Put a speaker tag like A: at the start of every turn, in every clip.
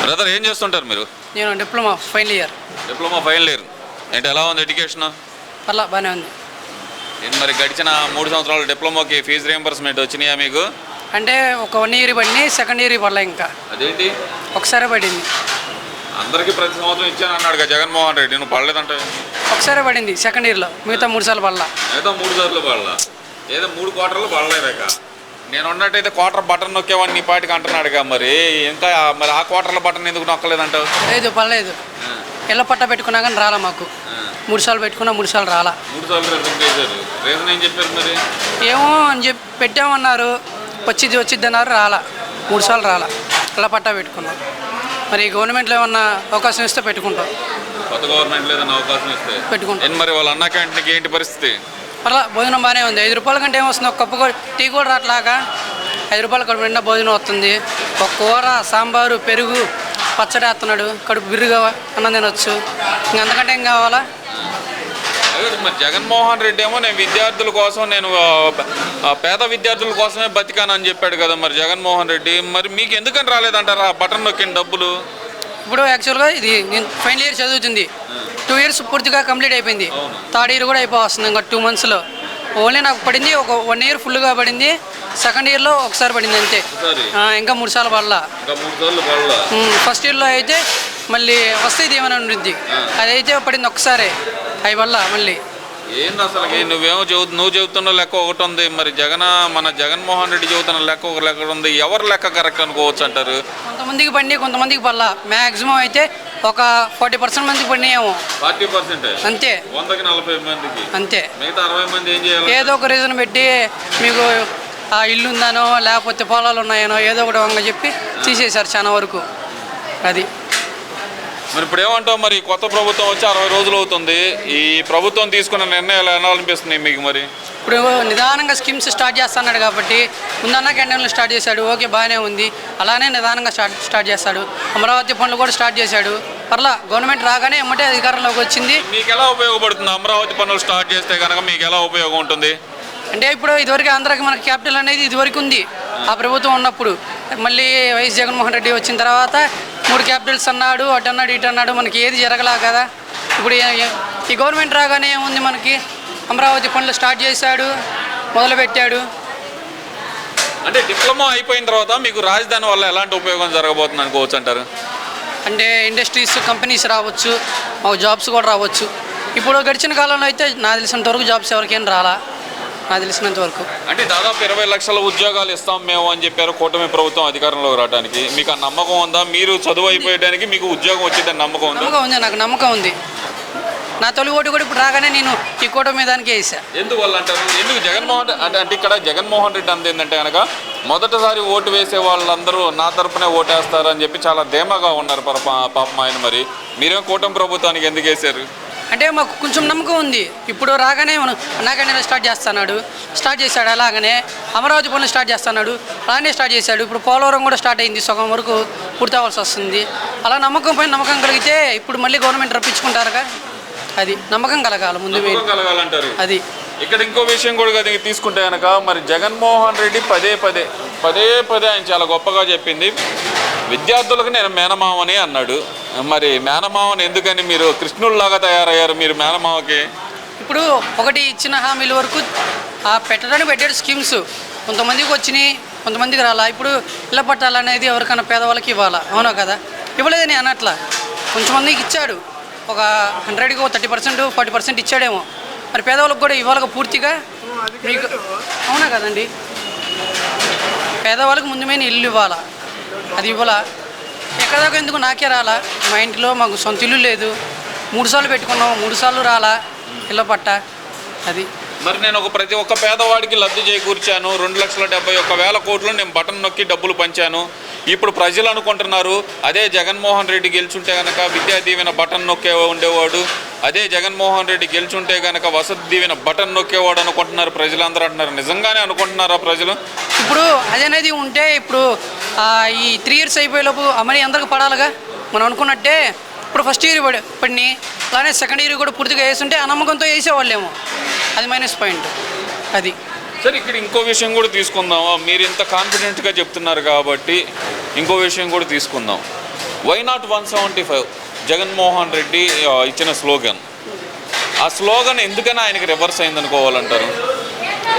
A: Brother ఏం చేస్తుంటారు మీరు?
B: నేను diploma final year.
A: Diploma final year అంటే ఎలా ఉంది ఎడ్యుకేషన్?
B: అలా బాగానే ఉంది.
A: నేను మరి గడిచిన 3 సంవత్సరాలు డిప్లొమాకి ఫీజు రియంబర్స్మెంట్ వచ్చినాయా మీకు?
B: అంటే ఒక 1 ఇయర్ పడింది, సెకండ్ ఇయర్ పడలే. ఇంకా
A: అదేంటి
B: ఒకసారి పడింది.
A: అందరికీ ప్రతి సంవత్సరం ఇచ్చాను అన్నాడు కదా జగన్మోహన్ రెడ్డి, నువ్వు పడలేదంటే?
B: ఒకసారే పడింది సెకండ్ ఇయర్లో, మిగతా 3 సార్లు పడలా.
A: ఏదో 3 సార్లు పడలా, ఏదో 3 క్వార్టర్లు పడలేదాక. నేను ఉన్నట్టయితే క్వార్టర్ బటన్ నొక్కేవాడిని నీ పాటికి అంటున్నాడుగా, మరి ఇంకా మరి ఆ క్వార్టర్ల బటన్ ఎందుకు నొక్కలేదంటావు?
B: లేదు పడలేదు. ఇళ్ళ పట్ట పెట్టుకున్నా కానీ రాలా మాకు. 3 సార్లు పెట్టుకున్నా 3 సార్లు రాలా.
A: 3 సార్లు రిజెక్ట్ చేశారు. రీజన్ ఏం చెప్పారు మరి?
B: ఏమో అని చెప్పి పెట్టామన్నారు, వచ్చిద్ది అన్నారు, రాలా. 3 సార్లు రాలా. ఇళ్ళ పట్ట పెట్టుకున్నాం. మరి గవర్నమెంట్లో ఏమన్నా అవకాశం ఇస్తే పెట్టుకుంటాం.
A: కొత్త గవర్నమెంట్లో ఏదైనా అవకాశం ఇస్తే పెట్టుకుంటాం. మరి వాళ్ళ అన్న క్యాంటీన్కి ఏంటి పరిస్థితి?
B: అలా భోజనం బాగానే ఉంది. 5 రూపాయల కంటే ఏమొస్తుంది, ఒక కప్పు టీ కూడా రాట్లాగా. 5 రూపాయల కడుపు నిండా భోజనం వస్తుంది. ఒక కూర, సాంబారు, పెరుగు, పచ్చడి వేస్తున్నాడు. కడుపు బిర్రుగా అన్నం తినొచ్చు. అంతకంటే ఏం కావాలా?
A: మరి జగన్మోహన్ రెడ్డి ఏమో నేను విద్యార్థుల కోసం, నేను పేద విద్యార్థుల కోసమే బతికానని చెప్పాడు కదా మరి జగన్మోహన్ రెడ్డి. మరి మీకు ఎందుకని రాలేదంటారా బటన్ నొక్కిన డబ్బులు?
B: ఇప్పుడు యాక్చువల్గా ఇది నేను ఫైనల్ ఇయర్ చదువుతుంది. 2 ఇయర్స్ పూర్తిగా కంప్లీట్ అయిపోయింది. థర్డ్ ఇయర్ కూడా అయిపోతుంది ఇంకా 2 మంత్స్లో. ఓన్లీ నాకు పడింది ఒక 1 ఇయర్ ఫుల్గా పడింది. సెకండ్ ఇయర్లో ఒకసారి పడింది అంతే. ఇంకా 3 సార్లు పడలా. ఫస్ట్ ఇయర్లో అయితే మళ్ళీ వస్తే ఏమైనా ఉంటుంది, అదైతే పడింది ఒక్కసారే. అవి వల్ల మళ్ళీ
A: ఏంది అసలు? నువ్వు చెబుతున్న లెక్క ఒకటి ఉంది, మరి మన జగన్మోహన్ రెడ్డి చెబుతున్న లెక్క ఒక లెక్క ఉంది. ఎవరి లెక్క కరెక్ట్ అనుకోవచ్చు అంటారు?
B: కొంతమందికి పడి కొంతమందికి పడలా. మ్యాక్సిమం అయితే ఒక 40% మందికి పడినాయేమో.
A: 40%
B: అంతే.
A: 100కి 40 మందికి అంతే. మిగతా 60 మంది ఏం చేయాలి?
B: ఏదో ఒక రీజన్ పెట్టి మీకు ఆ ఇల్లు ఉందానో లేకపోతే పొలాలు ఉన్నాయనో ఏదో ఒకటి వంగ చెప్పి తీసేశారు చాలా వరకు. అది
A: మరి ఇప్పుడు ఏమంటావు? మరి కొత్త ప్రభుత్వం వచ్చి 60 రోజులు అవుతుంది. ఈ ప్రభుత్వం తీసుకున్న నిర్ణయాలు ఎలా అనిపిస్తున్నాయి మీకు? మరి
B: ఇప్పుడు నిదానంగా స్కీమ్స్ స్టార్ట్ చేస్తున్నాడు కాబట్టి, ముందన్న క్యాంటీన్లు స్టార్ట్ చేశాడు, ఓకే బాగానే ఉంది. అలానే నిదానంగా స్టార్ట్ చేస్తాడు. అమరావతి పనులు కూడా స్టార్ట్ చేశాడు. పర్లా గవర్నమెంట్ రాగానే ఎమ్మటే అధికారంలోకి వచ్చింది.
A: మీకు ఎలా ఉపయోగపడుతుంది అమరావతి పనులు స్టార్ట్ చేస్తే కనుక? మీకు ఎలా ఉపయోగం ఉంటుంది
B: అంటే ఇప్పుడు ఇదివరకు ఆంధ్రాకి మనకి క్యాపిటల్ అనేది ఇదివరకు ఉంది ఆ ప్రభుత్వం ఉన్నప్పుడు. మళ్ళీ వైఎస్ జగన్మోహన్ రెడ్డి వచ్చిన తర్వాత 3 క్యాపిటల్స్ అన్నాడు, అటు అన్నాడు, ఇటు అన్నాడు, మనకి ఏది జరగలా కదా. ఇప్పుడు ఈ గవర్నమెంట్ రాగానే ఏముంది మనకి, అమరావతి పనులు స్టార్ట్ చేశాడు, మొదలుపెట్టాడు.
A: అంటే డిప్లొమా అయిపోయిన తర్వాత మీకు రాజధాని వల్ల ఎలాంటి ఉపయోగం జరగబోతుంది అనుకోవచ్చు అంటారు?
B: అంటే ఇండస్ట్రీస్, కంపెనీస్ రావచ్చు, మాకు జాబ్స్ కూడా రావచ్చు. ఇప్పుడు గడిచిన కాలంలో అయితే నాకు తెలిసినంత వరకు జాబ్స్ ఎవరికైనా రాలా, నాకు తెలిసినంత వరకు.
A: అంటే దాదాపు 20 లక్షల ఉద్యోగాలు ఇస్తాం మేము అని చెప్పారు కూటమి ప్రభుత్వం అధికారంలోకి రావడానికి. మీకు ఆ నమ్మకం ఉందా? మీరు చదువు అయిపోయడానికి మీకు ఉద్యోగం వచ్చిందని నమ్మకం ఉందా?
B: నమ్మకం ఉంది, నాకు నమ్మకం ఉంది. నా తొలి ఓటు కూడా ఇప్పుడు రాగానే నేను ఈ కూటమి దానికే వేసా.
A: ఎందువల్ల అంటారు? ఎందుకు జగన్మోహన్ అంటే ఇక్కడ జగన్మోహన్ రెడ్డి అంత ఏంటంటే కనుక మొదటిసారి ఓటు వేసే వాళ్ళందరూ నా తరపునే ఓటేస్తారు అని చెప్పి చాలా ధీమాగా ఉన్నారు పాపం ఆయన. మరి మీరేమో కూటమి ప్రభుత్వానికి ఎందుకు వేశారు?
B: అంటే మాకు కొంచెం నమ్మకం ఉంది. ఇప్పుడు రాగానే మనం నాకనే స్టార్ట్ చేశాడు. అలాగనే అమరావతి పనులు స్టార్ట్ చేస్తున్నాడు, అలానే స్టార్ట్ చేశాడు. ఇప్పుడు పోలవరం కూడా స్టార్ట్ అయింది, సగం వరకు పూర్తి అవ్వాల్సి వస్తుంది. అలా నమ్మకం కలిగితే ఇప్పుడు మళ్ళీ గవర్నమెంట్ రప్పించుకుంటారుగా. అది నమ్మకం కలగాలి ముందు
A: కలగాలంటారు.
B: అది
A: ఇక్కడ ఇంకో విషయం కూడా తీసుకుంటే కనుక మరి జగన్మోహన్ రెడ్డి పదే ఆయన చాలా గొప్పగా చెప్పింది, విద్యార్థులకు నేను మేనమావని అన్నాడు. మరి మేనమావని ఎందుకని మీరు కృష్ణుల్లాగా తయారయ్యారు మీరు మేనమావకి?
B: ఇప్పుడు ఒకటి ఇచ్చిన హామీల వరకు పెట్టడానికి పెట్టాడు స్కీమ్స్. కొంతమందికి వచ్చినాయి, కొంతమందికి రాలా. ఇప్పుడు ఇళ్ళ పట్టాలనేది ఎవరికైనా పేదవాళ్ళకి ఇవ్వాలా, అవునా కదా? ఇవ్వలేదని అనట్లా. కొంచెంమందికి ఇచ్చాడు, ఒక 100కి 30%, 40% ఇచ్చాడేమో. మరి పేదవాళ్ళకి కూడా ఇవ్వాలిగా పూర్తిగా. మీకు అవునా కదండి? పేదవాళ్ళకి ముందు మీద ఇల్లు ఇవ్వాలా, అది ఇవ్వాలా. ఎక్కదాకా ఎందుకు నాకే రాలా? మా ఇంట్లో మాకు సొంత ఇల్లు లేదు. 3 సార్లు పెట్టుకున్నాం, 3 సార్లు రాలా ఇళ్ళ పట్ట. అది
A: మరి నేను ప్రతి ఒక్క పేదవాడికి లబ్ధి చేకూర్చాను. 2,71,000 కోట్లు నేను బటన్ నొక్కి డబ్బులు పంచాను. ఇప్పుడు ప్రజలు అనుకుంటున్నారు అదే జగన్మోహన్ రెడ్డి గెలుచుంటే కనుక విద్యా దీవెన బటన్ నొక్కే ఉండేవాడు, అదే జగన్మోహన్ రెడ్డి గెలుచుంటే కనుక వసతి దీవెన బటన్ నొక్కేవాడు అనుకుంటున్నారు ప్రజలందరూ అంటున్నారు. నిజంగానే అనుకుంటున్నారా ప్రజలు?
B: ఇప్పుడు అదేనేది ఉంటే ఇప్పుడు ఈ 3 ఇయర్స్ అయిపోయేలోపు అమలు అందరికి పడాలిగా. మనం అనుకున్నట్టే ఇప్పుడు ఫస్ట్ ఇయర్ పడినాయి, అలానే సెకండ్ ఇయర్ కూడా పూర్తిగా వేస్తుంటే ఆ నమ్మకంతో వేసేవాళ్ళేమో. అది మైనస్ పాయింట్. అది
A: సరే, ఇక్కడ ఇంకో విషయం కూడా తీసుకుందాం. మీరు ఇంత కాన్ఫిడెంట్గా చెప్తున్నారు కాబట్టి ఇంకో విషయం కూడా తీసుకుందాం. వై నాట్ 175 జగన్మోహన్ రెడ్డి ఇచ్చిన స్లోగన్. ఆ స్లోగన్ ఎందుకని ఆయనకి రివర్స్ అయింది అనుకోవాలంటారు?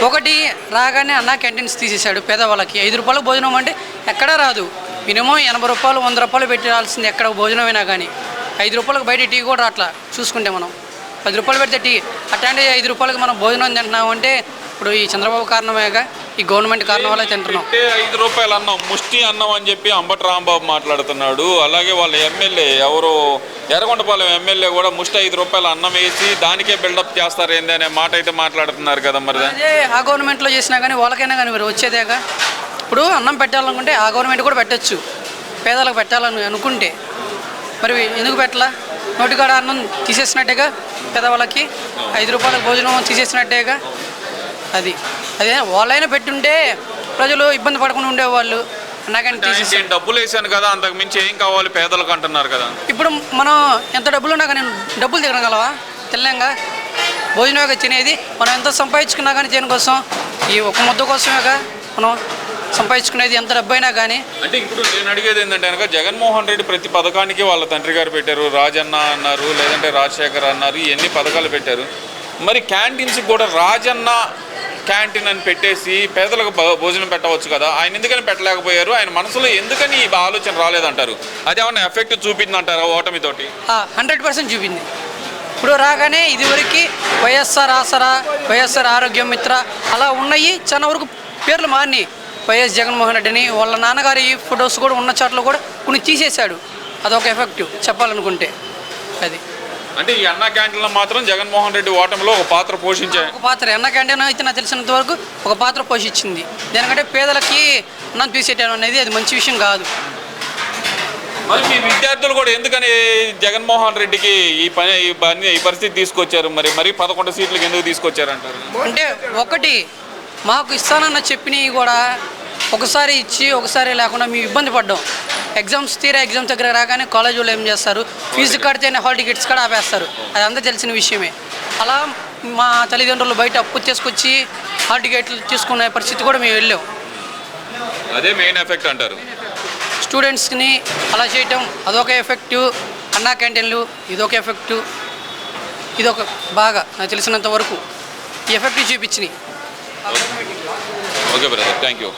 B: ఒకటి రాగానే అన్న క్యాంటీన్స్ తీసేశాడు. పేదవాళ్ళకి 5 రూపాయలకు భోజనం అంటే ఎక్కడా రాదు. మినిమం 80 రూపాయలు 100 రూపాయలు పెట్టాల్సింది ఎక్కడ భోజనం అయినా కానీ. 5 రూపాయలకు బయట టీ కూడా అట్లా చూసుకుంటే మనం 10 రూపాయలు పెడితే టీ అట్లాంటి 5 రూపాయలకి మనం భోజనం తింటున్నాం అంటే ఇప్పుడు ఈ చంద్రబాబు కారణమేగా, ఈ గవర్నమెంట్ కారణం వల్ల తింటున్నాం.
A: 5 రూపాయలు అన్నం ముష్టి అన్నం అని చెప్పి అంబటి రాంబాబు మాట్లాడుతున్నాడు. అలాగే వాళ్ళ ఎమ్మెల్యే ఎవరో ఎర్రగొండపాలెం ఎమ్మెల్యే కూడా ముష్టి 5 రూపాయలు అన్నం వేసి దానికే బిల్డప్ చేస్తారు ఏంది అనే మాట అయితే మాట్లాడుతున్నారు కదా. మరి
B: అదే ఆ గవర్నమెంట్లో చేసినా కానీ వాళ్ళకైనా కానీ మరి వచ్చేదేగా. ఇప్పుడు అన్నం పెట్టాలనుకుంటే ఆ గవర్నమెంట్ కూడా పెట్టచ్చు, పేదలకు పెట్టాలని అనుకుంటే. మరి ఎందుకు పెట్టాలా? నోటికాడ అన్నం తీసేసినట్టేగా, పేదవాళ్ళకి 5 రూపాయలకు భోజనం తీసేసినట్టేగా. అదే వాళ్ళైనా పెట్టుంటే ప్రజలు ఇబ్బంది పడకుండా ఉండేవాళ్ళు. నాకైనా తీసేసి
A: డబ్బులు వేసాను కదా, అంతకు మించి ఏం కావాలి పేదలకు అంటున్నారు కదా.
B: ఇప్పుడు మనం ఎంత డబ్బులు ఉన్నా కానీ డబ్బులు తినగలవా? తినలేంగా. భోజనమేగా తినేది. మనం ఎంత సంపాదించుకున్నా కానీ దేనికోసం? ఈ ఒక ముద్ద కోసమేగా మనం సంపాదించుకునేది, ఎంత డబ్బు అయినా కానీ.
A: అంటే ఇప్పుడు నేను అడిగేది ఏంటంటే కనుక జగన్మోహన్ రెడ్డి ప్రతి పథకానికి వాళ్ళ తండ్రి గారు పెట్టారు, రాజన్న అన్నారు, లేదంటే రాజశేఖర్ అన్నారు, ఇవన్నీ పథకాలు పెట్టారు. మరి క్యాంటీన్స్కి కూడా రాజన్న క్యాంటీన్ అని పెట్టేసి పేదలకు భోజనం పెట్టవచ్చు కదా. ఆయన ఎందుకని పెట్టలేకపోయారు? ఆయన మనసులో ఎందుకని ఈ ఆలోచన రాలేదంటారు? అది ఏమన్నా ఎఫెక్ట్ చూపిందంటారా ఓటమితోటి?
B: 100% చూపింది. ఇప్పుడు రాగానే ఇదివరకు వైఎస్ఆర్ ఆసరా, వైఎస్ఆర్ ఆరోగ్యం మిత్ర అలా ఉన్నాయి. చాలా వరకు పేర్లు మారినాయి. వైఎస్ జగన్మోహన్ రెడ్డిని వాళ్ళ నాన్నగారి ఫొటోస్ కూడా ఉన్న చాట్లో కూడా కొన్ని తీసేశాడు. అదొక ఎఫెక్టివ్ చెప్పాలనుకుంటే. అది
A: అంటే ఈ అన్న క్యాంటీన్లో మాత్రం జగన్మోహన్ రెడ్డి ఓటమిలో ఒక పాత్ర పోషించారు.
B: ఒక పాత్ర అన్న క్యాంటీన్ అయితే నాకు తెలిసినంత వరకు ఒక పాత్ర పోషించింది. దేనికంటే పేదలకి అన్నం తీసేయడం అనేది అది మంచి విషయం కాదు.
A: మరి మీ విద్యార్థులు కూడా ఎందుకని జగన్మోహన్ రెడ్డికి ఈ పరిస్థితి తీసుకొచ్చారు? మరి 11 సీట్లకు ఎందుకు తీసుకొచ్చారంటారు?
B: అంటే ఒకటి మాకు ఇస్తానన్న చెప్పినవి కూడా ఒకసారి ఇచ్చి ఒకసారి లేకుండా మేము ఇబ్బంది పడ్డాం. ఎగ్జామ్స్ దగ్గర రాగానే కాలేజ్ వాళ్ళు ఏం చేస్తారు, ఫీజు కడితేనే హాల్ టికెట్స్ కూడా ఆపేస్తారు. అది అంతా తెలిసిన విషయమే. అలా మా తల్లిదండ్రులు బయట అప్పు తీసుకొచ్చి హాల్ టికెట్లు తీసుకునే పరిస్థితి కూడా మేము వెళ్ళాం.
A: అదే మెయిన్ ఎఫెక్ట్ అంటారు.
B: స్టూడెంట్స్ని అలా చేయటం అదొక ఎఫెక్టివ్. అన్నా క్యాంటీన్లు ఇదొక ఎఫెక్టివ్. ఇదొక బాగా నాకు తెలిసినంత వరకు ఈ ఎఫెక్టివ్ చూపించినాయి.
A: Okay brother, thank you.